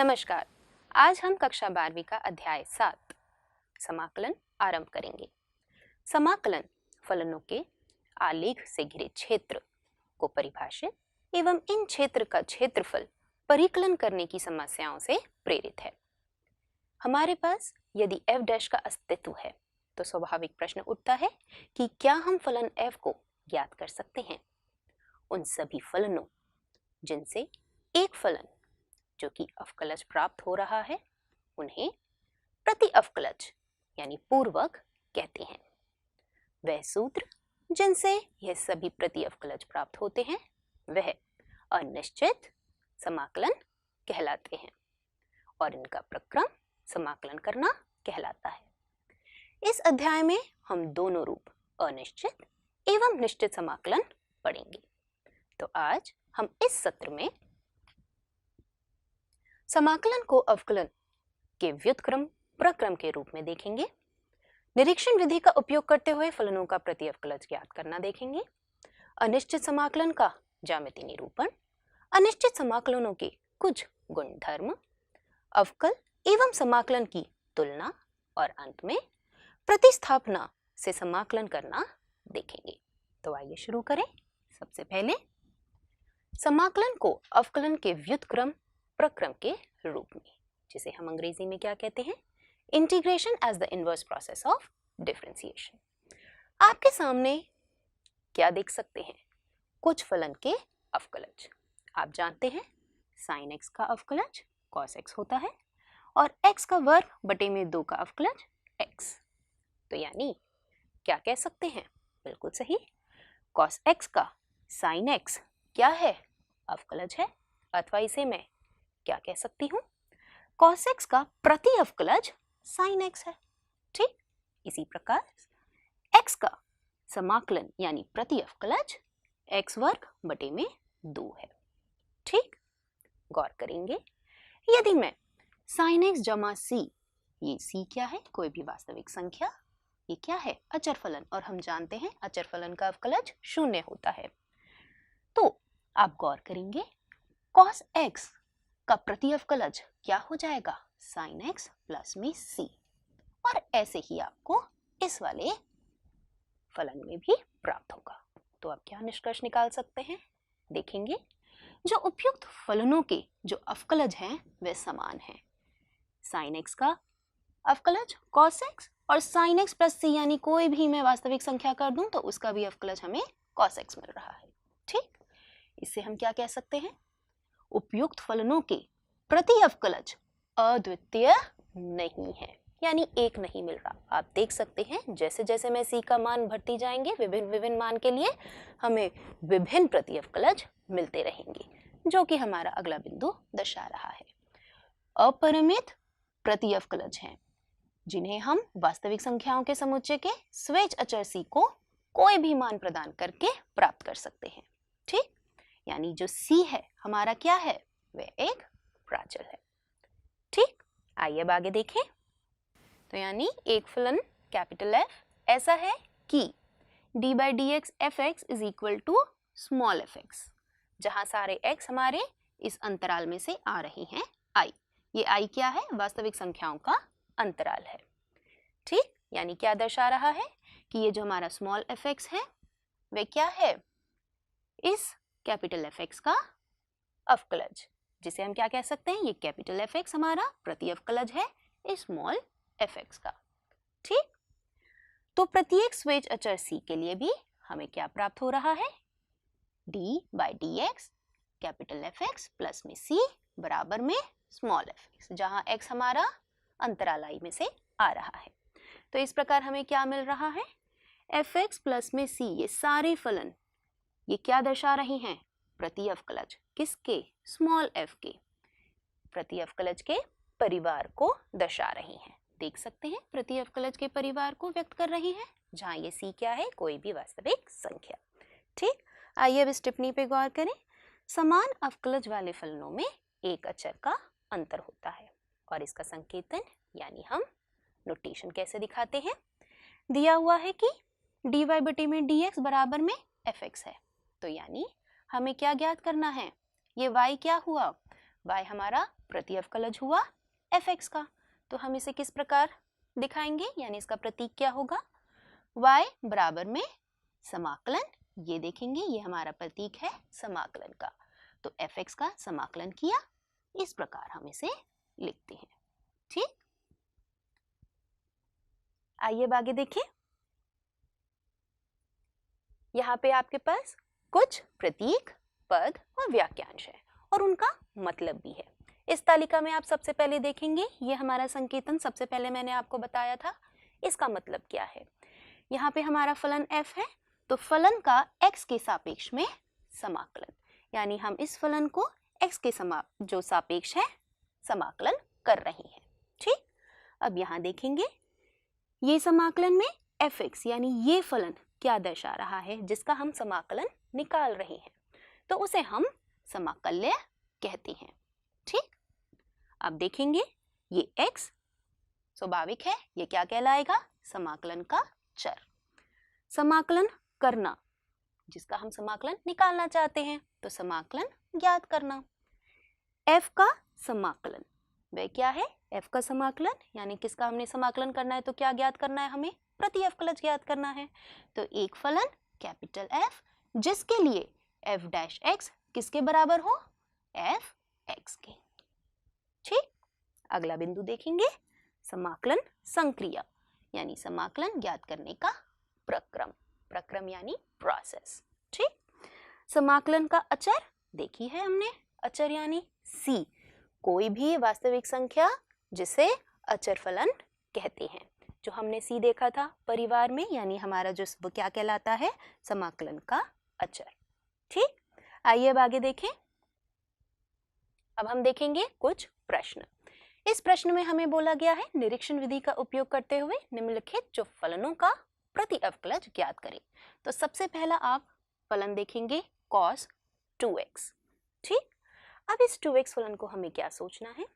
नमस्कार। आज हम कक्षा 12वीं का अध्याय 7 समाकलन आरंभ करेंगे। समाकलन फलनों के आलेख से घिरे क्षेत्र को परिभाषित एवं इन क्षेत्र का क्षेत्रफल परिकलन करने की समस्याओं से प्रेरित है। हमारे पास यदि f डैश का अस्तित्व है तो स्वाभाविक प्रश्न उठता है कि क्या हम फलन f को ज्ञात कर सकते हैं। उन सभी फलनों जिनसे एक फलन जो कि अवकलज प्राप्त हो रहा है उन्हें प्रति अवकलज यानी पूर्वक कहते हैं। वह सूत्र जिनसे यह सभी प्रति अवकलज प्राप्त होते हैं वह अनिश्चित समाकलन कहलाते हैं और इनका प्रक्रम समाकलन करना कहलाता है। इस अध्याय में हम दोनों रूप अनिश्चित एवं निश्चित समाकलन पढ़ेंगे। तो आज हम इस सत्र में समाकलन को अवकलन के व्युत्क्रम प्रक्रम के रूप में देखेंगे। निरीक्षण विधि का उपयोग करते हुए फलनों का प्रति अवकलज ज्ञात करना देखेंगे। अनिश्चित समाकलन का ज्यामितीय निरूपण, अनिश्चित समाकलनों के कुछ गुणधर्म, अवकल एवं समाकलन की तुलना और अंत में प्रतिस्थापना से समाकलन करना देखेंगे। तो आइए शुरू करें। सबसे पहले समाकलन को अवकलन के व्युत्क्रम प्रक्रम के रूप में, जिसे हम अंग्रेजी में क्या कहते हैं, integration as the inverse process of differentiation. आपके सामने क्या देख सकते हैं, कुछ फलन के अवकलज। आप जानते हैं sin x का अवकलज cos x होता है और x का वर्ग बटे में 2 का अवकलज x। तो यानी क्या कह सकते हैं, बिल्कुल सही, cos x का sin x क्या है, अवकलज है। अथवा इसे मैं क्या कह सकती हूँ, cos x का प्रति अवकलज sin x है। ठीक, इसी प्रकार x का समाकलन यानी प्रति अवकलज x वर्ग बटे में 2 है। ठीक, गौर करेंगे, यदि मैं sin x जमा c, ये c क्या है, कोई भी वास्तविक संख्या, ये क्या है, अचर फलन, और हम जानते हैं अचर फलन का अवकलज 0 होता है। तो आप गौर करेंगे cos x का प्रति अवकलज क्या हो जाएगा, sin x प्लस में c, और ऐसे ही आपको इस वाले फलन में भी प्राप्त होगा। तो आप क्या निष्कर्ष निकाल सकते हैं, देखेंगे जो उपयुक्त फलनों के जो अवकलज हैं वे समान हैं। sin x का अवकलज cos x और sin x प्लस c, यानी कोई भी मैं वास्तविक संख्या कर दूं तो उसका भी अवकलज हमें cos x मिल रहा है। ठीक, इससे हम क्या कह सकते हैं, उपयुक्त फलनों के प्रति अवकलज अद्वितीय नहीं है, यानी एक नहीं मिल रहा। आप देख सकते हैं जैसे जैसे मैं c का मान भरती जाएंगे विभिन्न मान के लिए हमें विभिन्न प्रति अवकलज मिलते रहेंगे, जो कि हमारा अगला बिंदु दर्शा रहा है। अपरिमित प्रति अवकलज हैं जिन्हें हम वास्तविक संख्याओं के समुच्चय के स्वेच्छ अचर c को कोई भी मान प्रदान करके प्राप्त कर सकते हैं। ठीक, यानी जो c है हमारा क्या है, वह एक प्राचल है। ठीक, आइए अब आगे देखें। तो यानी एक फलन कैपिटल F ऐसा है कि d by dx fx is equal to small fx, जहां सारे x हमारे इस अंतराल में से आ रहे हैं i। ये i क्या है, वास्तविक संख्याओं का अंतराल है। ठीक, यानी क्या दर्शा रहा है कि ये जो हमारा स्मॉल fx है वह क्या है, इस कैपिटल fx का अवकलज, जिसे हम क्या कह सकते हैं, ये कैपिटल fx हमारा प्रति अवकलज है इस स्मॉल fx का। ठीक, तो प्रत्येक स्वेच्छ अचर c के लिए भी हमें क्या प्राप्त हो रहा है, d by dx capital fx plus में c बराबर में स्मॉल fx, जहां x हमारा अंतराल i में से आ रहा है। तो इस प्रकार हमें क्या मिल रहा है, fx प्लस में c, ये सारे फलन ये क्या दर्शा रहे हैं, प्रति अवकलज किसके, स्मॉल f के, प्रति अवकलज के परिवार को दर्शा रही हैं। देख सकते हैं प्रति अवकलज के परिवार को व्यक्त कर रही हैं, जहां ये c क्या है, कोई भी वास्तविक संख्या। ठीक, आइए अब इस टिप्पणी पे गौर करें। समान अवकलज वाले फलनों में एक अचर का अंतर होता है और इसका संकेतन यानी हम नोटेशन कैसे दिखाते हैं, दिया हुआ है कि dy बटे में dx बराबर में fx है। तो यानी हमें क्या ज्ञात करना है, ये y क्या हुआ, y हमारा प्रति अवकलज हुआ fx का, तो हम इसे किस प्रकार दिखाएंगे, यानी इसका प्रतीक क्या होगा, y बराबर में समाकलन, ये देखेंगे ये हमारा प्रतीक है समाकलन का, तो fx का समाकलन किया, इस प्रकार हम इसे लिखते हैं। ठीक, आइए अब आगे देखिए। यहाँ पे आपके पास कुछ प्रतीक, पद और वाक्यांश है और उनका मतलब भी है। इस तालिका में आप सबसे पहले देखेंगे, ये हमारा संकेतन सबसे पहले मैंने आपको बताया था, इसका मतलब क्या है। यहाँ पे हमारा फलन f है, तो फलन का x के सापेक्ष में समाकलन, यानी हम इस फलन को x के जो सापेक्ष है समाकलन कर रहे हैं। ठीक, अब यहाँ देखेंगे ये समाकलन में fx यानी ये फलन क्या दर्शा रहा है, जिसका हम समाकलन निकाल रहे हैं, तो उसे हम समाकल्य कहते हैं। ठीक, अब देखेंगे ये x स्वाभाविक है, ये क्या कहलाएगा, समाकलन का चर। समाकलन करना, जिसका हम समाकलन निकालना चाहते हैं, तो समाकलन ज्ञात करना। f का समाकलन वह क्या है, f का समाकलन यानी किसका हमने समाकलन करना है, तो क्या ज्ञात करना है, हमें प्रति अवकलज ज्ञात करना है। तो एक फलन कैपिटल F जिसके लिए f डैश x किसके बराबर हो, f x के। ठीक, अगला बिंदु देखेंगे समाकलन संक्रिया, यानी समाकलन ज्ञात करने का प्रक्रम, प्रक्रम यानी प्रोसेस। ठीक, समाकलन का अचर देखी है हमने, अचर यानी c, कोई भी वास्तविक संख्या जिसे अचर फलन कहते हैं, जो हमने c देखा था परिवार में, यानी हमारा जो वो क्या कहलाता है, समाकलन का अचर। ठीक, आइए अब आगे देखें। अब हम देखेंगे कुछ प्रश्न। इस प्रश्न में हमें बोला गया है निरीक्षण विधि का उपयोग करते हुए निम्नलिखित जो फलनों का प्रति अवकलज ज्ञात करें। तो सबसे पहला आप फलन देखेंगे cos 2x। ठीक, अब इस 2x फलन को हमें क्या सोचना है,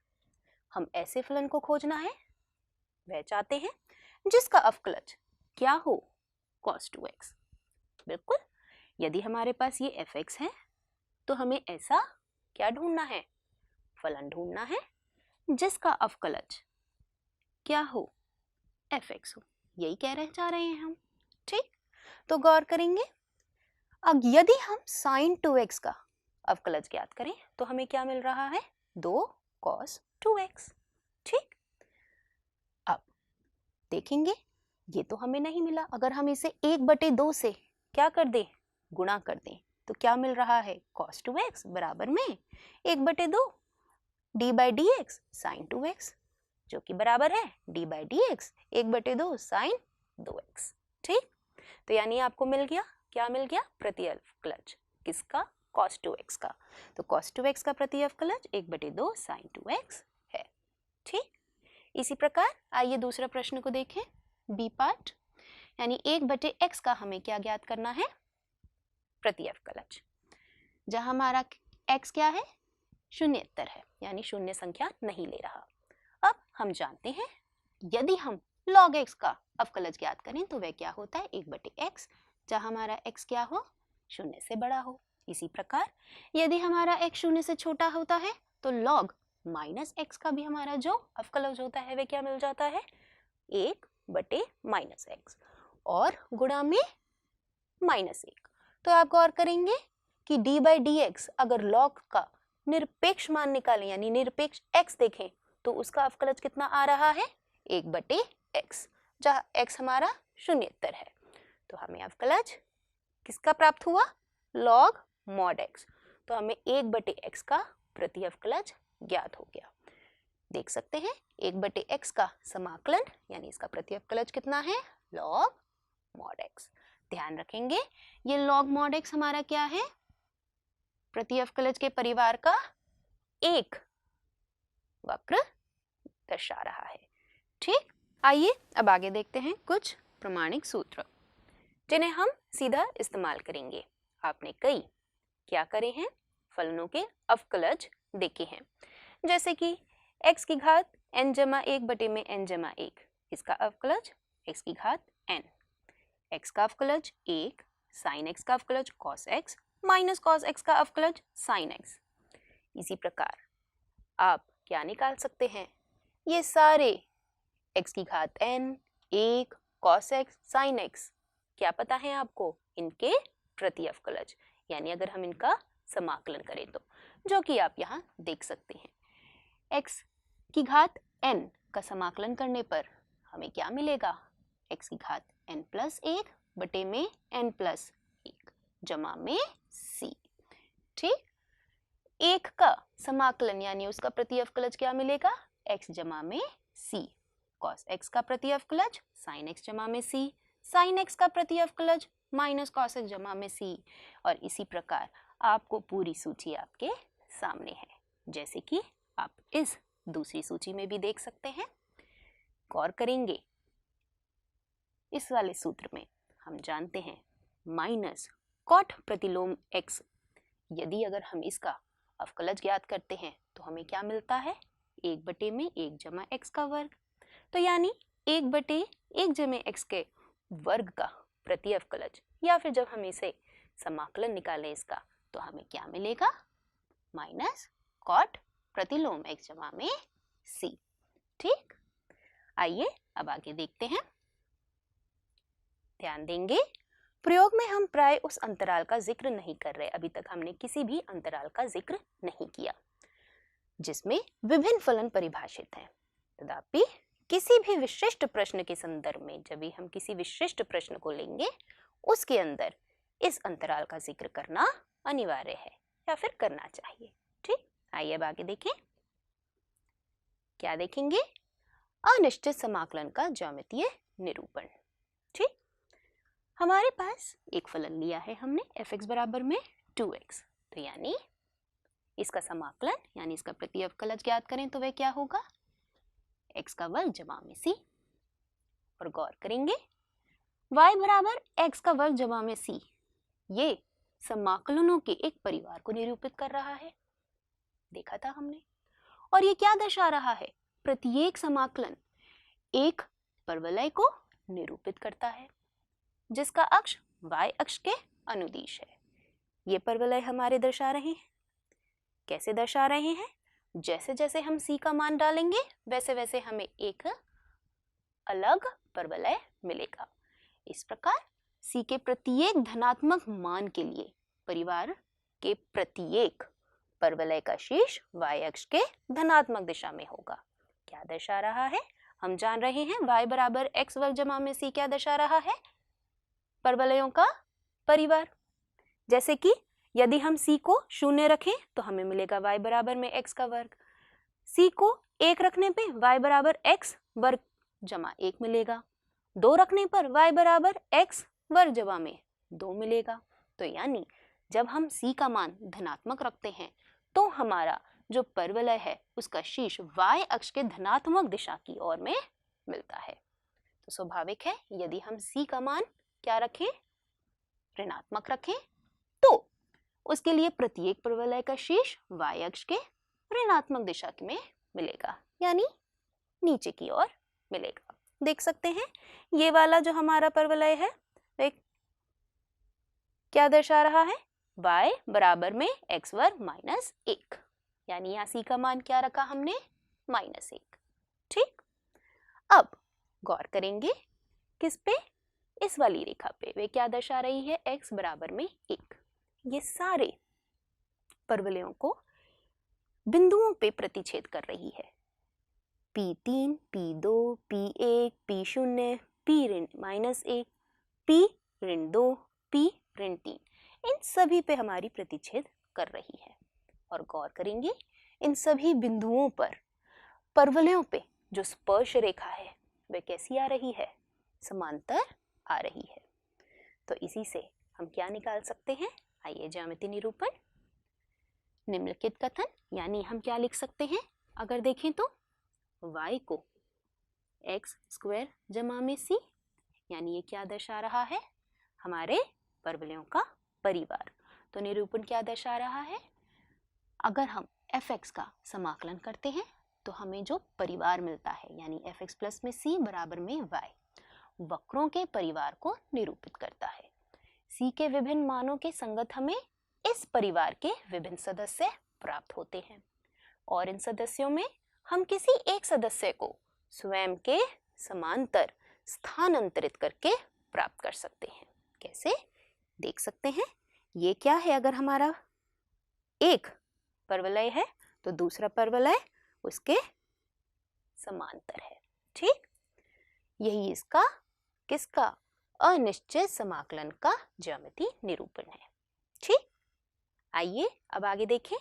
हम ऐसे फलन को खोजना है, वह चाहते हैं जिसका अवकलज क्या हो, cos 2x। बिल्कुल, यदि हमारे पास ये fx है तो हमें ऐसा क्या ढूंढना है, फलन ढूंढना है जिसका अवकलज क्या हो, fx हो, यही चाह रहे हैं हम। ठीक, तो गौर करेंगे, अब यदि हम sin 2x का अवकलज ज्ञात करें तो हमें क्या मिल रहा है, 2 cos 2x। ठीक, अब देखेंगे ये तो हमें नहीं मिला, अगर हम इसे 1/2 से क्या कर दें, गुणा कर दें, तो क्या मिल रहा है, cos 2x बराबर में 1/2 d by dx sin 2x, जो कि बराबर है d by dx 1/2 sin 2x। ठीक, तो यानी आपको मिल गया, क्या मिल गया, प्रति अवकलज किसका, cos 2x का, तो cos 2x का प्रति अवकलज 1/2 sin 2x है। ठीक, इसी प्रकार आइए दूसरा प्रश्न को देखें, बी पार्ट, यानी 1/x का हमें क्या ज्ञात करना है, प्रति अवकलज, जहां हमारा x क्या है, शून्येतर है, यानी शून्य संख्या नहीं ले रहा। अब हम जानते हैं यदि हम log x का अवकलज ज्ञात करें तो वह क्या होता है, 1/x, जहां हमारा x क्या हो, शून्य से बड़ा हो। इसी प्रकार यदि हमारा x शून्य से छोटा होता है तो log -x का भी हमारा जो अवकलज होता है वह क्या मिल जाता है, 1/-x और गुणा में -1। तो आप गौर करेंगे कि d by dx अगर log का निरपेक्ष मान निकालें, यानी निरपेक्ष x देखें, तो उसका अवकलज कितना आ रहा है, 1/x, जहाँ x हमारा शून्येतर है, तो हमें अवकलज किसका प्राप्त हुआ, log mod x, तो हमें 1/x का प्रति अवकलज ज्ञात हो गया। देख सकते हैं 1/x का समाकलन, यानी इसका प्रति अवकलज कितना है, log mod x। ध्यान रखेंगे ये log mod x हमारा क्या है, प्रति अवकलज के परिवार का एक वक्र दर्शा रहा है। ठीक, आइए अब आगे देखते हैं कुछ प्रमाणिक सूत्र जिन्हें हम सीधा इस्तेमाल करेंगे। आपने कई क्या करे हैं, फलनों के अवकलज देखे हैं, जैसे कि x की घात n जमा 1/n-1, इसका अवकलज x की घात n, x का अवकलज 1, sin x का अवकलज cos x, minus cos x का अवकलज sin x। इसी प्रकार आप क्या निकाल सकते हैं? ये सारे x की घात n, 1, cos x, sin x क्या पता है आपको? इनके प्रति अवकलज, यानी अगर हम इनका समाकलन करें तो, जो कि आप यहाँ देख सकते हैं। x की घात n का समाकलन करने पर हमें क्या मिलेगा? x की घात n प्लस 1 बटे में n प्लस 1 जमा में c। ठीक, 1 का समाकलन यानी उसका प्रति अवकलज क्या मिलेगा? x जमा में c, cos x का प्रति अवकलज sin x जमा में c, sin x का प्रति अवकलज माइनस cos x जमा में c। और इसी प्रकार आपको पूरी सूची आपके सामने है, जैसे कि आप इस दूसरी सूची में भी देख सकते हैं। गौर करेंगे, इस वाले सूत्र में हम जानते हैं माइनस कॉट प्रतिलोम x, यदि अगर हम इसका अवकलज ज्ञात करते हैं तो हमें क्या मिलता है? 1 बटे में 1 जमा x का वर्ग। तो यानी 1 बटे 1 जमे x के वर्ग का प्रति अवकलज, या फिर जब हम इसे समाकलन निकालें इसका, तो हमें क्या मिलेगा? माइनस कॉट प्रतिलोम x जमा में c। ठीक, आइए अब आगे देखते हैं। ध्यान देंगे, प्रयोग में हम प्राय उस अंतराल का जिक्र नहीं कर रहे। अभी तक हमने किसी भी अंतराल का जिक्र नहीं किया जिसमें विभिन्न फलन परिभाषित हैं। तथापि किसी भी विशिष्ट प्रश्न के संदर्भ में, जब भी हम किसी विशिष्ट प्रश्न को लेंगे, उसके अंदर इस अंतराल का जिक्र करना अनिवार्य है या फिर करना चाहिए। ठीक, आइए अब आगे देखें। क्या देखेंगे? अनिश्चित समाकलन का ज्यामितीय निरूपण। ठीक, हमारे पास एक फलन लिया है हमने f(x) बराबर में 2x, तो यानी इसका समाकलन यानी इसका प्रति अवकलज ज्ञात करें तो वह क्या होगा? x का वर्ग जमा में c। और गौर करेंगे, y बराबर x का वर्ग जमा में c, ये समाकलनों के एक परिवार को निरूपित कर रहा है, देखा था हमने। और ये क्या दर्शा रहा है? प्रत्येक समाकलन एक परवलय को निरूपित करता है जिसका अक्ष y अक्ष के अनुदिश है। ये परवलय हमारे दर्शा रहे हैं। कैसे दर्शा रहे हैं? जैसे जैसे हम c का मान डालेंगे वैसे वैसे हमें एक अलग परवलय मिलेगा। इस प्रकार c के प्रत्येक धनात्मक मान के लिए परिवार के प्रत्येक परवलय का शीर्ष y अक्ष के धनात्मक दिशा में होगा। क्या दर्शा रहा है? हम जान रहे हैं y बराबर x वर्ग जमा में c क्या दर्शा रहा है? परवलयों का परिवार। जैसे कि यदि हम c को 0 रखें तो हमें मिलेगा y बराबर में x का वर्ग, c को 1 रखने पे y बराबर x वर्ग जमा 1 मिलेगा, 2 रखने पर y बराबर x वर्ग जमा में 2 मिलेगा। तो यानी जब हम c का मान धनात्मक रखते हैं तो हमारा जो परवलय है उसका शीर्ष y अक्ष के धनात्मक दिशा की ओर में मिलता है। तो स्वाभाविक है यदि हम c का मान क्या रखें? ऋणात्मक रखें, तो उसके लिए प्रत्येक परवलय का शीर्ष y अक्ष के ऋणात्मक दिशा में मिलेगा, यानी नीचे की ओर मिलेगा। देख सकते हैं ये वाला जो हमारा परवलय है वह क्या दर्शा रहा है? y बराबर में x वर्ग माइनस 1, यानी यहाँ c का मान क्या रखा हमने? माइनस 1। ठीक, अब गौर करेंगे किस पे? इस वाली रेखा पे। वे क्या दर्शा रही है? x बराबर में 1। ये सारे परवलयों को बिंदुओं पे प्रतिच्छेद कर रही है। P3, P2, P1, P0, P-1, P-2, P-3, इन सभी पे हमारी प्रतिच्छेद कर रही है। और गौर करेंगे इन सभी बिंदुओं पर परवलयों पे जो स्पर्श रेखा है वह कैसी आ रही है? समांतर आ रही है। तो इसी से हम क्या निकाल सकते हैं? आइए ज्यामितीय निरूपण। निम्नलिखित कथन, यानी हम क्या लिख सकते हैं? अगर देखें तो y को x स्क्वायर जमा में c, यानी ये क्या दर्शा रहा है? हमारे परवलयों का परिवार। तो निरूपण क्या दर्शा रहा है? अगर हम fx का समाकलन करते हैं तो हमें जो परिवार मिलता है यानी fx प्लस में c बराबर में y, वक्रों के परिवार को निरूपित करता है। c के विभिन्न मानों के संगत हमें इस परिवार के विभिन्न सदस्य प्राप्त होते हैं। और इन सदस्यों में हम किसी एक सदस्य को स्वयं के समांतर स्थानांतरित करके प्राप्त कर सकते हैं। कैसे? देख सकते हैं, ये क्या है? अगर हमारा एक परवलय है तो दूसरा परवलय उसके समांतर है। ठीक, यही इसका किसका अनिश्चित समाकलन का ज्यामितीय निरूपण है। ठीक, आइए अब आगे देखें।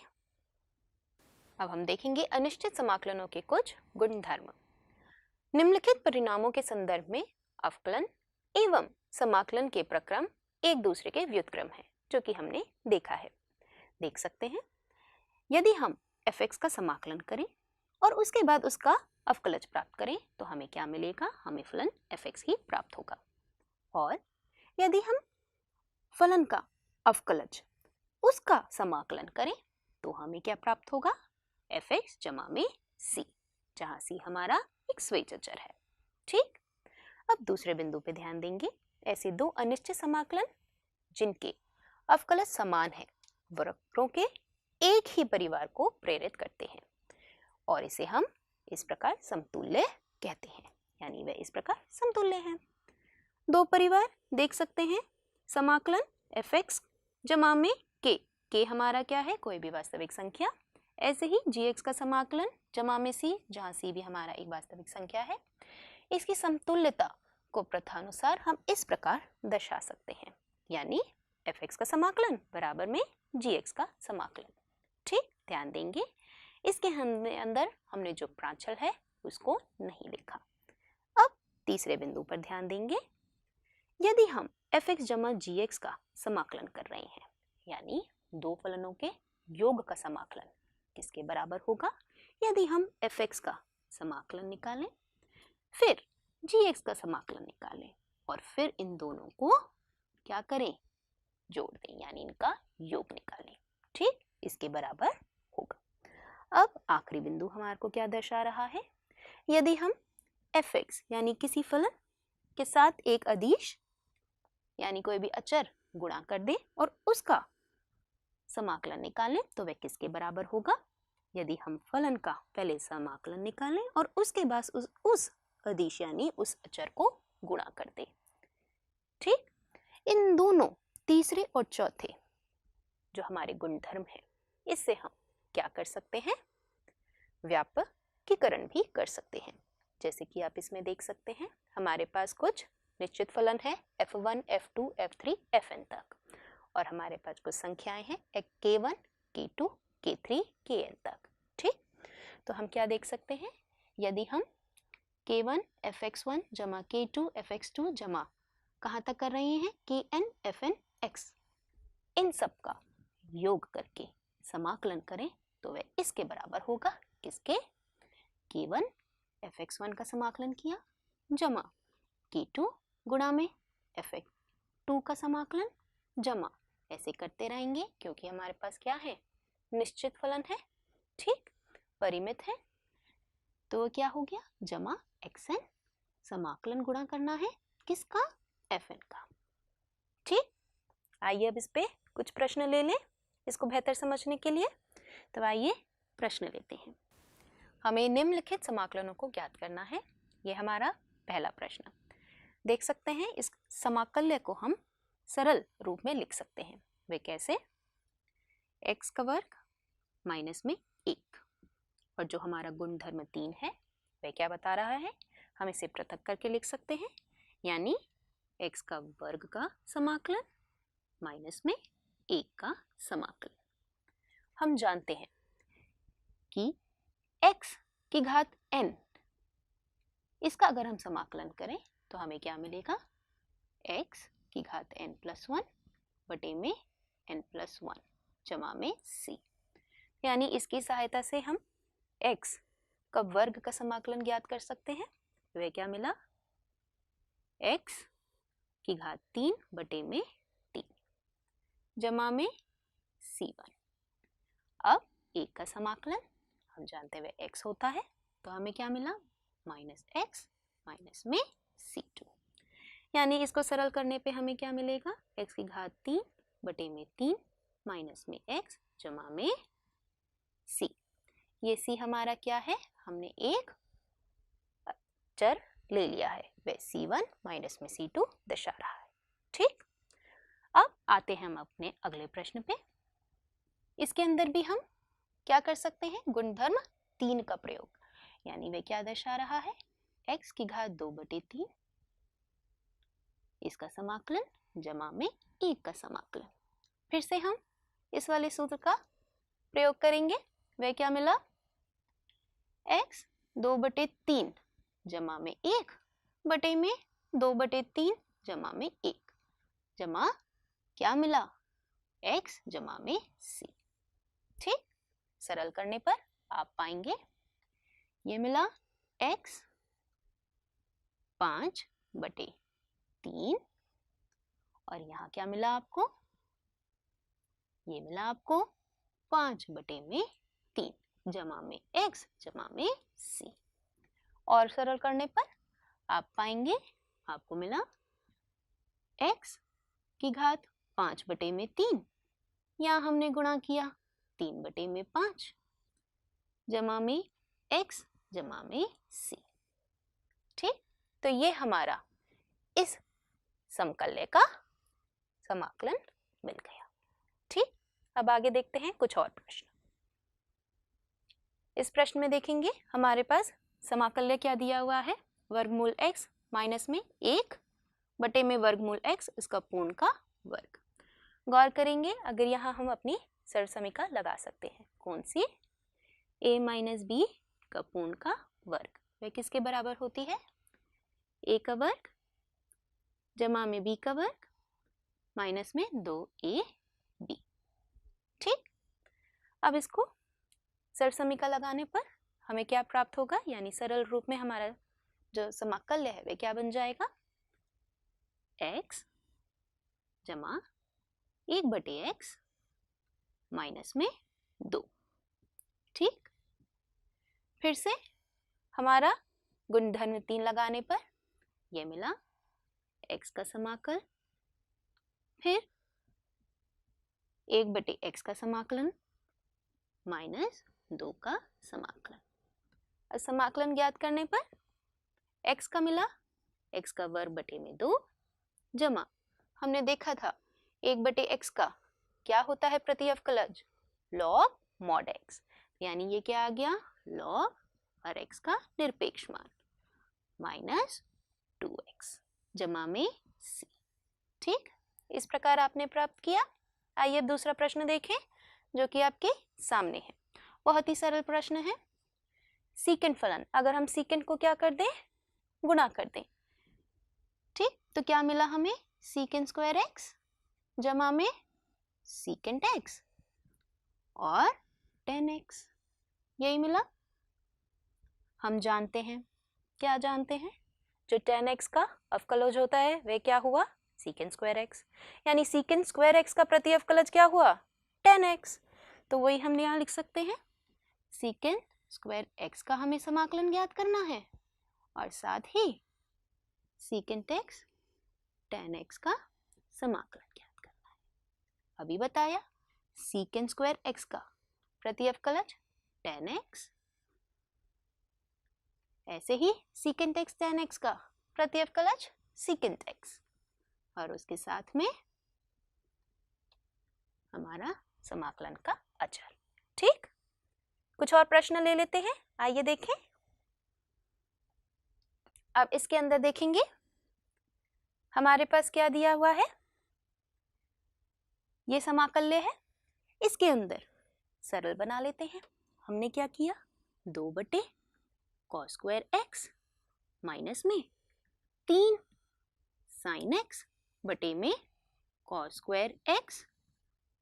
अब हम देखेंगे अनिश्चित समाकलनों के कुछ गुणधर्म। निम्नलिखित परिणामों के संदर्भ में अवकलन एवं समाकलन के प्रक्रम एक दूसरे के व्युत्क्रम हैं, जो कि हमने देखा है। देख सकते हैं, यदि हम fx का समाकलन करें और उसके बाद उसका अवकलज प्राप्त करें तो हमें क्या मिलेगा? हमें फलन fx ही प्राप्त होगा। और यदि हम फलन का अवकलज उसका समाकलन करें तो हमें क्या प्राप्त होगा? fx जमा में c, जहां c हमारा एक स्वेज अचर है। ठीक, अब दूसरे बिंदु पे ध्यान देंगे। ऐसे दो अनिश्चित समाकलन जिनके अवकलज समान है वक्रों के एक ही परिवार को प्रेरित करते हैं और इसे हम इस प्रकार समतुल्य कहते हैं, यानी वह इस प्रकार समतुल्य हैं। दो परिवार देख सकते हैं, समाकलन fx जमा में k हमारा क्या है? कोई भी वास्तविक संख्या। ऐसे ही gx का समाकलन जमा में c, जहां c भी हमारा एक वास्तविक संख्या है। इसकी समतुल्यता को प्रथानुसार हम इस प्रकार दर्शा सकते हैं, यानी fx का समाकलन बराबर में gx का समाकलन। ठीक, ध्यान देंगे, इसके अंदर हमने जो प्रांचल है उसको नहीं लिखा। अब तीसरे बिंदु पर ध्यान देंगे। यदि हम fx जमा gx का समाकलन कर रहे हैं, यानी दो फलनों के योग का समाकलन किसके बराबर होगा? यदि हम fx का समाकलन निकालें, फिर gx का समाकलन निकालें और फिर इन दोनों को क्या करें? जोड़ दें, यानी इनका योग निकालें। ठीक, इसके बराबर होगा। अब आखिरी बिंदु हमारे को क्या दर्शा रहा है? यदि हम fx यानी किसी फलन के साथ एक अदिश यानी कोई भी अचर गुणा कर दें और उसका समाकलन निकालें तो वह किसके बराबर होगा? यदि हम फलन का पहले समाकलन निकालें और उसके बाद उस अदिश यानी उस अचर को गुणा कर दें। ठीक, इन दोनों तीसरे और चौथे जो हमारे गुणधर्म है, इससे हम क्या कर सकते हैं? व्यापकीकरण भी कर सकते हैं। जैसे कि आप इसमें देख सकते हैं, हमारे पास कुछ निश्चित फलन है f1, f2, f3, fn तक, और हमारे पास कुछ संख्याएं हैं k1, k2, k3, kn तक। ठीक, तो हम क्या देख सकते हैं? यदि हम k1 fx1 जमा k2 fx2 जमा कहाँ तक कर रहे हैं? kn fn x, इन सब का योग करके समाकलन करें तो वह इसके बराबर होगा। किसके? k1 fx1 का समाकलन किया जमा k2 गुणा में fx2 का समाकलन जमा, ऐसे करते रहेंगे क्योंकि हमारे पास क्या है? निश्चित फलन है। ठीक, परिमित है, तो क्या हो गया? जमा xn, समाकलन गुणा करना है किसका? fn का। ठीक, आइए अब इस पे कुछ प्रश्न ले लें इसको बेहतर समझने के लिए। तो आइए प्रश्न लेते हैं। हमें निम्नलिखित समाकलनों को ज्ञात करना है। ये हमारा पहला प्रश्न। देख सकते हैं, इस समाकल्य को हम सरल रूप में लिख सकते हैं। वे कैसे? x का वर्ग माइनस में 1, और जो हमारा गुणधर्म 3 है वह क्या बता रहा है? हम इसे पृथक करके लिख सकते हैं, यानी x का वर्ग का समाकलन माइनस में 1 का समाकलन। हम जानते हैं कि x की घात n, इसका अगर हम समाकलन करें तो हमें क्या मिलेगा? x की घात n प्लस 1 बटे में n प्लस 1 जमा में c, यानी इसकी सहायता से हम x का वर्ग का समाकलन ज्ञात कर सकते हैं। वह क्या मिला? x की घात 3 बटे में 3 जमा में c1। अब 1 का समाकलन हम जानते हुए x होता है, तो हमें क्या मिला? माइनस x माइनस में c2, यानी इसको सरल करने पे हमें क्या मिलेगा? x की घात 3 बटे में 3 माइनस में x जमा में c, ये c हमारा क्या है, हमने एक चर ले लिया है, वह c1 माइनस में c2 दर्शा रहा है। ठीक, अब आते हैं हम अपने अगले प्रश्न पे। इसके अंदर भी हम क्या कर सकते हैं, गुणधर्म 3 का प्रयोग, यानी वह क्या दर्शा रहा है, x की घात 2/3 इसका समाकलन जमा में 1 का समाकलन। फिर से हम इस वाले सूत्र का प्रयोग करेंगे, वह क्या मिला, x 2/3 जमा में 1 बटे में 2/3 जमा में 1 जमा क्या मिला, x जमा में c। ठीक, सरल करने पर आप पाएंगे ये मिला x 5/3 और यहाँ क्या मिला आपको, ये मिला आपको 5/3 जमा में x जमा में c। और सरल करने पर आप पाएंगे आपको मिला x की घात 5/3, यहाँ हमने गुणा किया 3/5 जमा में x जमा में c। ठीक, तो ये हमारा इस समकल्य का समाकलन मिल गया। ठीक, अब आगे देखते हैं कुछ और प्रश्न। इस प्रश्न में देखेंगे हमारे पास समाकल्य क्या दिया हुआ है, वर्गमूल x माइनस में 1 बटे में वर्गमूल x इसका पूर्ण का वर्ग। गौर करेंगे अगर यहाँ हम अपनी सरसमीका लगा सकते हैं, कौन सी, a माइनस बी का पूर्ण का वर्ग, वह किसके बराबर होती है, a का वर्ग जमा में b का वर्ग माइनस में 2ab। ठीक, अब इसको सरसमीका लगाने पर हमें क्या प्राप्त होगा, यानी सरल रूप में हमारा जो समाकल्य है वह क्या बन जाएगा, x जमा 1/x माइनस में 2। ठीक, फिर से हमारा गुणधर्म 3 लगाने पर यह मिला x का समाकल, फिर 1/x का समाकलन माइनस 2 का समाकलन। समाकलन ज्ञात करने पर x का मिला x का वर्ग बटे में 2 जमा हमने देखा था 1/x का क्या होता है प्रति अवकलज, लॉग मॉड x, यानी ये क्या आ गया, लॉग और x का निरपेक्ष मान माइनस 2x जमा में c। ठीक, इस प्रकार आपने प्राप्त किया। आइए दूसरा प्रश्न देखें जो कि आपके सामने है, बहुत ही सरल प्रश्न है। सीकेंट फलन, अगर हम सीकेंट को क्या कर दें, गुणा कर दें। ठीक, तो क्या मिला हमें, सीकेंट स्क्वायर x जमा में सीकेंट x और tan x, यही मिला। हम जानते हैं, क्या जानते हैं, जो tan x का अवकलज होता है वह क्या हुआ, सीकेंट स्क्वायर x, यानी सीकेंट स्क्वायर x का प्रति अवकलज क्या हुआ, tan x। तो वही हमने यहाँ लिख सकते हैं, सीकेंट स्क्वायर x का हमें समाकलन ज्ञात करना है और साथ ही सीकेंट x tan x का समाकलन ज्ञात करना है। अभी बताया सीकेंट स्क्वायर x का प्रति अवकलज tan x, ऐसे ही सीकेंट x tan x का प्रति अवकलज सीकेंट x और उसके साथ में हमारा समाकलन का अचर। ठीक, कुछ और प्रश्न ले लेते हैं, आइए देखें। अब इसके अंदर देखेंगे हमारे पास क्या दिया हुआ है, ये समाकल्य है, इसके अंदर सरल बना लेते हैं। हमने क्या किया, 2/cos स्क्वायर x माइनस में 3 sin x बटे में cos स्क्वायर x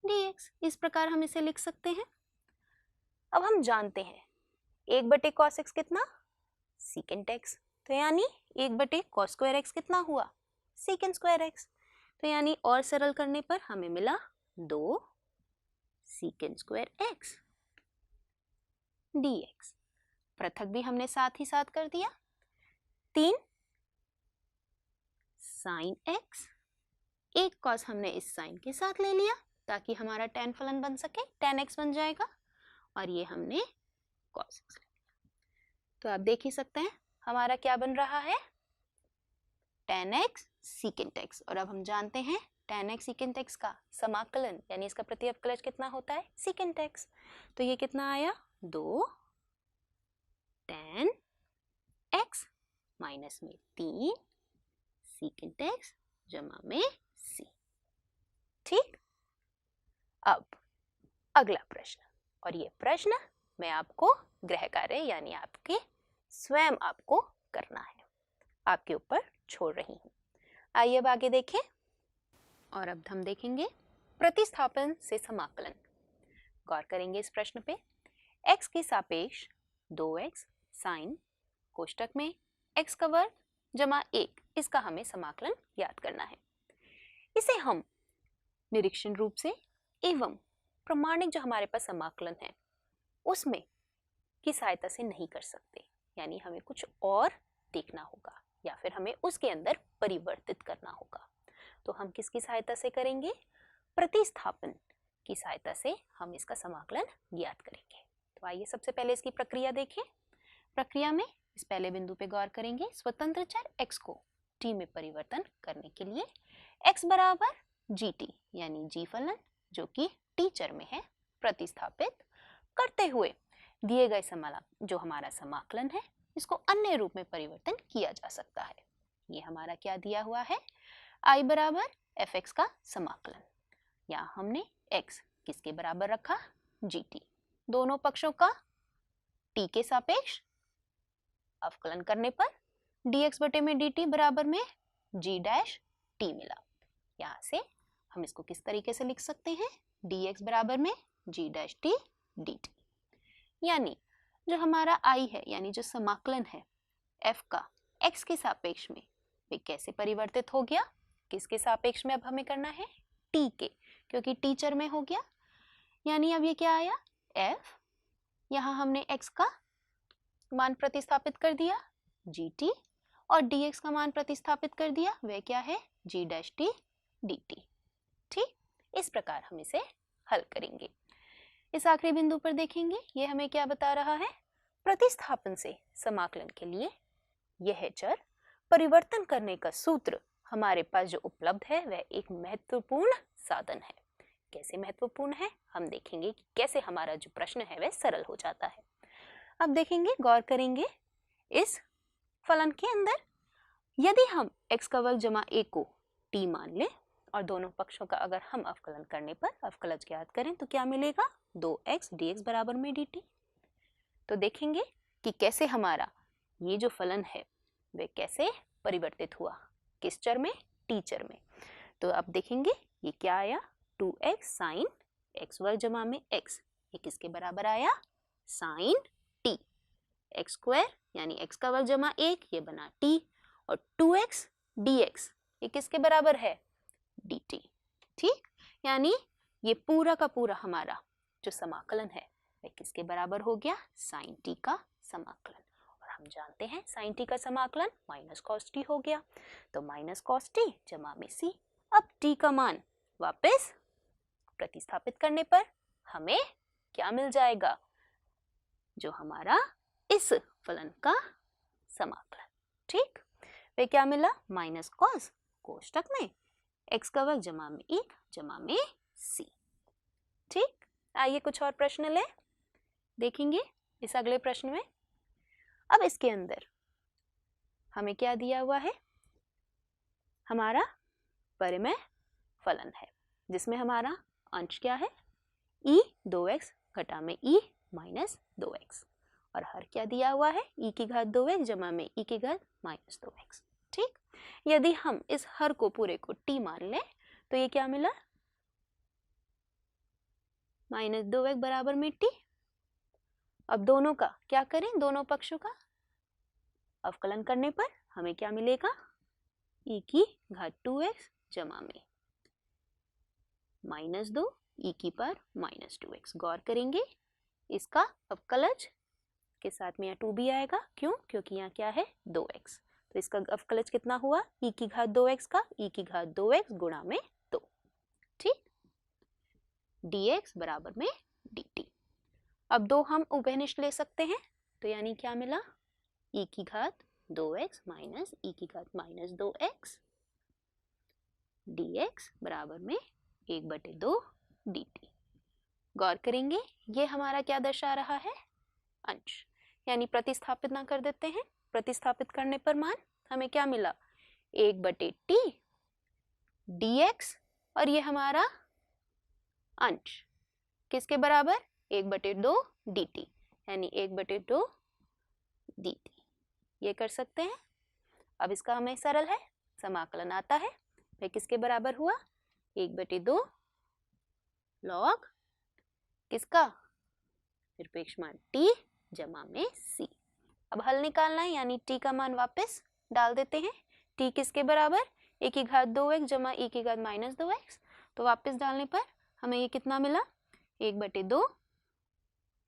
dx, इस प्रकार हम इसे लिख सकते हैं। अब हम जानते हैं 1/cos x कितना, सीकेंट x, तो यानी 1/cos स्क्वायर x कितना हुआ, सीकेंट स्क्वायर x, तो यानी और सरल करने पर हमें मिला 2 सीकेंट स्क्वायर x dx। पृथक भी हमने साथ ही साथ कर दिया, 3 sin x, एक cos हमने इस sin के साथ ले लिया ताकि हमारा tan फलन बन सके, tan x बन जाएगा, और ये हमने cos x। तो आप देख ही सकते हैं हमारा क्या बन रहा है, tan x secant x। और अब हम जानते हैं tan x secant x का समाकलन यानी इसका प्रति अवकलज कितना होता है, secant x। तो ये कितना आया, 2 tan x माइनस में 3 secant x जमा में c। ठीक, अब अगला प्रश्न, और ये प्रश्न मैं आपको गृह कार्य यानी आपके स्वयं आपको करना है, आपके ऊपर छोड़ रही हूँ। आइए अब आगे देखें, और अब हम देखेंगे प्रतिस्थापन से समाकलन। गौर करेंगे इस प्रश्न पे, x के सापेक्ष 2x साइन कोष्टक में x का वर्ग जमा 1, इसका हमें समाकलन ज्ञात करना है। इसे हम निरीक्षण रूप से एवं प्रमाणिक जो हमारे पास समाकलन है उसमें की सहायता से नहीं कर सकते, यानी हमें कुछ और देखना होगा या फिर हमें उसके अंदर परिवर्तित करना होगा। तो हम किसकी सहायता से करेंगे, प्रतिस्थापन की सहायता से हम इसका समाकलन ज्ञात करेंगे। तो आइए सबसे पहले इसकी प्रक्रिया देखें। प्रक्रिया में इस पहले बिंदु पे गौर करेंगे, स्वतंत्र चर x को t में परिवर्तन करने के लिए x बराबर gt यानी g फलन जो कि t चर में है प्रतिस्थापित करते हुए दिए गए जो हमारा समाकलन है इसको अन्य रूप में परिवर्तन किया जा सकता है। ये हमारा क्या दिया हुआ है, I बराबर fx का समाकलन, या हमने x किसके बराबर रखा, gt। दोनों पक्षों का t के सापेक्ष अवकलन करने पर dx बटे में dt बराबर में g डैश t मिला। यहाँ से हम इसको किस तरीके से लिख सकते हैं, dx बराबर में g डैश t dt, यानी जो हमारा I है यानी जो समाकलन है f का x के सापेक्ष में वे कैसे परिवर्तित हो गया, किसके सापेक्ष में अब हमें करना है, t के, क्योंकि t चर में हो गया। यानी अब ये क्या आया, f, यहाँ हमने x का मान प्रतिस्थापित कर दिया gt और dx का मान प्रतिस्थापित कर दिया, वह क्या है, g डैश t dt। ठीक, इस प्रकार हम इसे हल करेंगे। इस आखिरी बिंदु पर देखेंगे, ये हमें क्या बता रहा है, प्रतिस्थापन से समाकलन के लिए यह चर परिवर्तन करने का सूत्र हमारे पास जो उपलब्ध है वह एक महत्वपूर्ण साधन है। कैसे महत्वपूर्ण है, हम देखेंगे कि कैसे हमारा जो प्रश्न है वह सरल हो जाता है। अब देखेंगे, गौर करेंगे, इस फलन के अंदर यदि हम x का वर्ग जमा 1 को t मान लें और दोनों पक्षों का अगर हम अवकलन करने पर अवकलज ज्ञात करें तो क्या मिलेगा, 2x dx बराबर में dt। तो देखेंगे कि कैसे हमारा ये जो फलन है वह कैसे परिवर्तित हुआ, किस चर में, t चर में। तो अब देखेंगे ये क्या आया, 2x साइन x वर्ग जमा में x, ये किसके बराबर आया, साइन t, x स्क्वायर यानी x का वर्ग जमा 1 ये बना t, और 2x dx ये किसके बराबर है, dt। ठीक, यानी ये पूरा का पूरा हमारा जो समाकलन है वह किसके बराबर हो गया, साइन t का समाकलन। और हम जानते हैं साइन t का समाकलन माइनस कॉस t हो गया, तो माइनस कॉस t जमा में c। अब t का मान वापस प्रतिस्थापित करने पर हमें क्या मिल जाएगा, जो हमारा इस फलन का समाकलन। ठीक, वे क्या मिला, माइनस कॉस कोष्टक में x का वर्ग जमा में 1 जमा में c। ठीक, आइए कुछ और प्रश्न ले देखेंगे इस अगले प्रश्न में। अब इसके अंदर हमें क्या दिया हुआ है, हमारा परिमेय फलन है जिसमें हमारा अंश क्या है, e 2x घटा में e माइनस 2x, और हर क्या दिया हुआ है, e की घात 2x जमा में e की घात माइनस 2x। ठीक, यदि हम इस हर को पूरे को t मान लें तो ये क्या मिला, माइनस 2x बराबर में t। अब दोनों का क्या करें, दोनों पक्षों का अवकलन करने पर हमें क्या मिलेगा, e की घात 2x जमा में माइनस 2 e की पर माइनस 2x। गौर करेंगे इसका अवकलज के साथ में यहाँ 2 भी आएगा, क्यों, क्योंकि यहाँ क्या है 2x, तो इसका अवकलज कितना हुआ, e की घात 2x का e की घात 2x गुणा में 2। ठीक, dx बराबर में dt। अब 2 हम उभयनिष्ठ ले सकते हैं, तो यानी क्या मिला, e की घात 2x माइनस e की घात माइनस 2x dx बराबर में 1/2 dt। गौर करेंगे, ये हमारा क्या दर्शा रहा है, अंश, यानी प्रतिस्थापित ना कर देते हैं। प्रतिस्थापित करने पर मान हमें क्या मिला, 1/t dx, और ये हमारा अंश किसके बराबर, 1/2 dt, यानी 1/2 dt। ये कर सकते हैं। अब इसका हमें सरल है, समाकलन आता है, वह किसके बराबर हुआ, 1/2 log किसका, निरपेक्ष मान t जमा में c। अब हल निकालना है, यानी t का मान वापस डाल देते हैं। t किसके बराबर, e की घात 2x जमा e की घात माइनस 2x, तो वापस डालने पर हमें ये कितना मिला, 1/2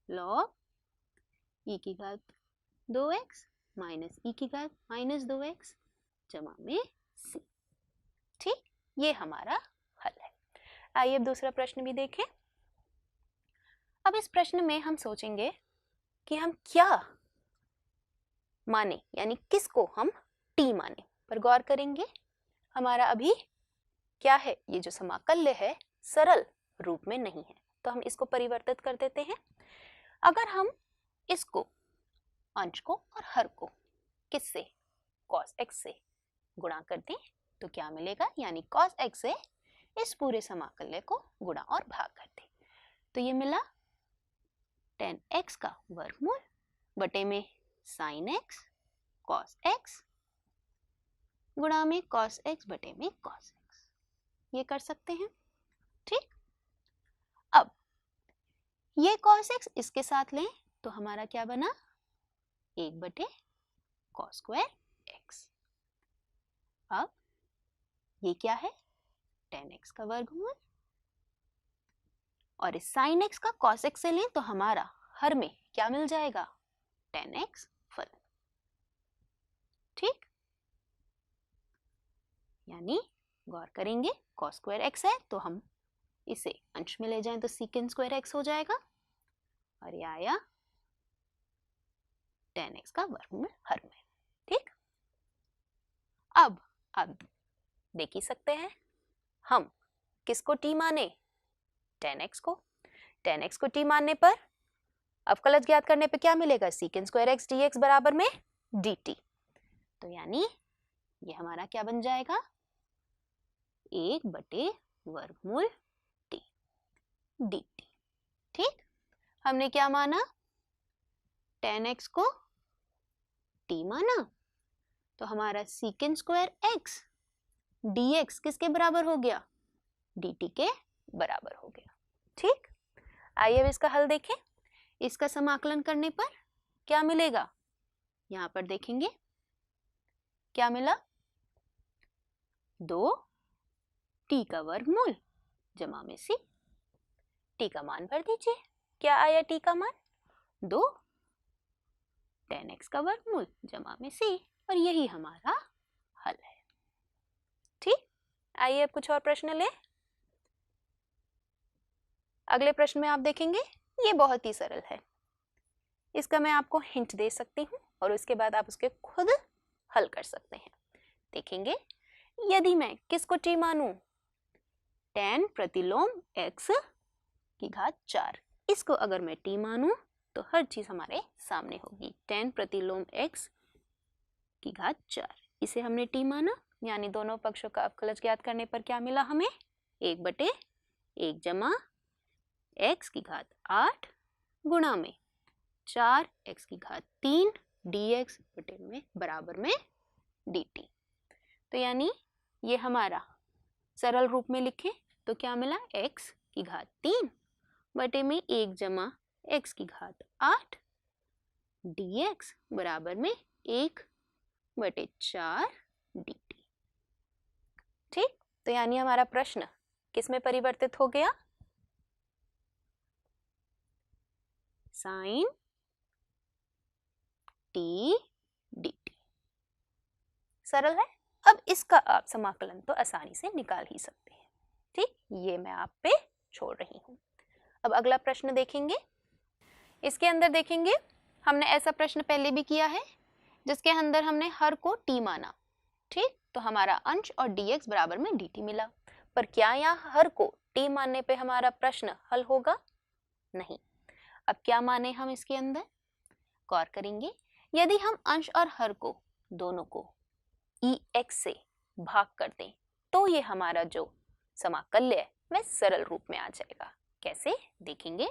log e की घात 2x माइनस e की घात माइनस 2x जमा में c। ठीक, ये हमारा हल है। आइए अब दूसरा प्रश्न भी देखें। अब इस प्रश्न में हम सोचेंगे कि हम क्या माने, यानी किसको हम t माने, पर गौर करेंगे हमारा अभी क्या है, ये जो समाकल्य है सरल रूप में नहीं है, तो हम इसको परिवर्तित कर देते हैं। अगर हम इसको अंश को और हर को किससे, cos x से गुणा कर दें तो क्या मिलेगा, यानी cos x से इस पूरे समाकल्य को गुणा और भाग कर दें, तो ये मिला tan x का वर्गमूल बटे में sin x cos x गुणा में cos x बटे में cos x। ये कर सकते हैं। ठीक, अब ये cos x इसके साथ लें तो हमारा क्या बना, 1/cos स्क्वायर x। अब ये क्या है, tan x का वर्गमूल, और इस sin x का cos x से लें तो हमारा हर में क्या मिल जाएगा, tan x फलन। ठीक, यानी गौर करेंगे cos स्क्वायर x है तो हम इसे अंश में ले जाएं तो secant स्क्वायर x हो जाएगा, और ये आया tan x का वर्गमूल हर में। ठीक, अब आप देख ही सकते हैं हम किसको t माने, tan x को। tan x को t मानने पर अवकलज ज्ञात करने पे क्या मिलेगा, secant स्क्वायर x dx बराबर में dt, तो यानी ये हमारा क्या बन जाएगा, 1/वर्गमूल t dt। ठीक, हमने क्या माना, tan x को t माना, तो हमारा secant स्क्वायर x dx किसके बराबर हो गया, dt के बराबर हो गया। ठीक, आइए अब इसका हल देखें। इसका समाकलन करने पर क्या मिलेगा, यहां पर देखेंगे क्या मिला, 2t का वर्गमूल जमा में c। t का मान भर दीजिए, क्या आया t का मान, 2 tan x का वर्गमूल जमा में c, और यही हमारा हल है। ठीक, आइए अब कुछ और प्रश्न लें। अगले प्रश्न में आप देखेंगे ये बहुत ही सरल है, इसका मैं आपको हिंट दे सकती हूँ और उसके बाद आप उसके खुद हल कर सकते हैं। देखेंगे, यदि मैं किसको t मानूं, tan प्रतिलोम x की घात 4, इसको अगर मैं t मानूं तो हर चीज हमारे सामने होगी, tan प्रतिलोम x की घात 4, इसे हमने t माना, यानी दोनों पक्षों का अवकलज ज्ञात करने पर क्या मिला हमें, 1/1 जमा x की घात 8 गुणा में 4x की घात 3 dx बटे में बराबर में dt। तो यानी ये हमारा सरल रूप में लिखें तो क्या मिला, x की घात 3 बटे में 1 जमा x की घात 8 dx बराबर में 1/4 dt। ठीक, तो यानी हमारा प्रश्न किस में परिवर्तित हो गया, sin t dt। सरल है। अब इसका आप समाकलन तो आसानी से निकाल ही सकते हैं। ठीक, ये मैं आप पे छोड़ रही हूं। अब अगला प्रश्न देखेंगे। इसके अंदर देखेंगे हमने ऐसा प्रश्न पहले भी किया है जिसके अंदर हमने हर को t माना, ठीक। तो हमारा अंश और dx बराबर में dt मिला, पर क्या यहाँ हर को t मानने पे हमारा प्रश्न हल होगा? नहीं। अब क्या माने हम इसके अंदर? गौर करेंगे, यदि हम अंश और हर को दोनों को ex से भाग कर दें तो ये हमारा जो समाकल्य है वह सरल रूप में आ जाएगा। कैसे देखेंगे?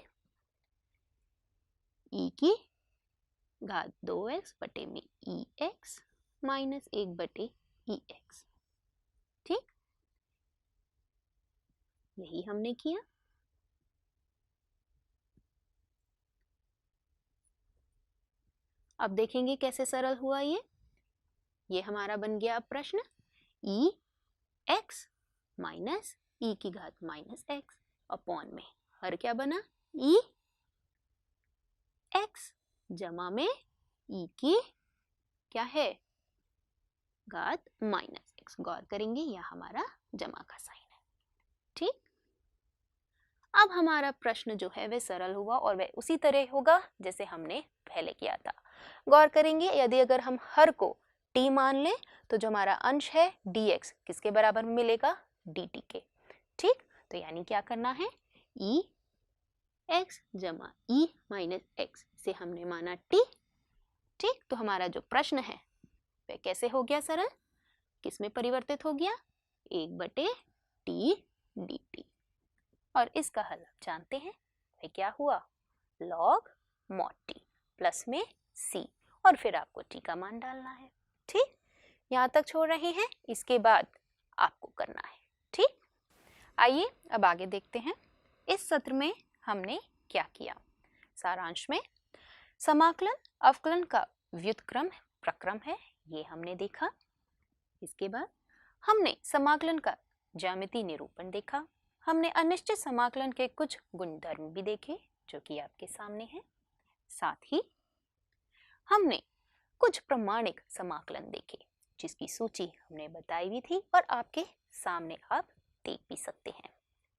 e की घात 2x बटे में ex माइनस 1 बटे ex, ठीक। यही हमने किया। अब देखेंगे कैसे सरल हुआ ये हमारा बन गया अब प्रश्न e x माइनस e की घात माइनस x अपॉन में हर क्या बना e x जमा में e की क्या है घात माइनस x। गौर करेंगे यह हमारा जमा का साइन है, ठीक। अब हमारा प्रश्न जो है वह सरल हुआ और वह उसी तरह होगा जैसे हमने पहले किया था। गौर करेंगे, यदि अगर हम हर को t मान लें तो जो हमारा अंश है dx किसके बराबर मिलेगा? dt के, ठीक। तो यानी क्या करना है e x जमा e माइनस x से हमने माना t, ठीक। तो हमारा जो प्रश्न है वह कैसे हो गया सरल? किस में परिवर्तित हो गया? 1 बटे t dt। और इसका हल आप जानते हैं वह क्या हुआ? log mod t प्लस में c और फिर आपको t का मान डालना है, ठीक। यहाँ तक छोड़ रहे हैं, इसके बाद आपको करना है, ठीक। आइए अब आगे देखते हैं इस सत्र में हमने क्या किया। सारांश में समाकलन अवकलन का व्युत्क्रम प्रक्रम है, ये हमने देखा। इसके बाद हमने समाकलन का ज्यामितीय निरूपण देखा। हमने अनिश्चित समाकलन के कुछ गुणधर्म भी देखे जो कि आपके सामने हैं। साथ ही हमने कुछ प्रमाणिक समाकलन देखे जिसकी सूची हमने बताई भी थी और आपके सामने आप देख भी सकते हैं।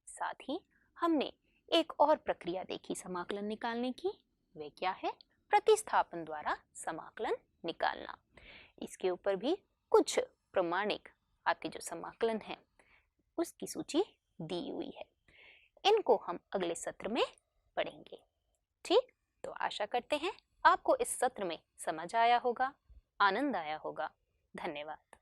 साथ ही हमने एक और प्रक्रिया देखी समाकलन निकालने की, वे क्या है? प्रतिस्थापन द्वारा समाकलन निकालना। इसके ऊपर भी कुछ प्रमाणिक आपके जो समाकलन है उसकी सूची दी हुई है। इनको हम अगले सत्र में पढ़ेंगे, ठीक। तो आशा करते हैं आपको इस सत्र में समझ आया होगा, आनंद आया होगा। धन्यवाद।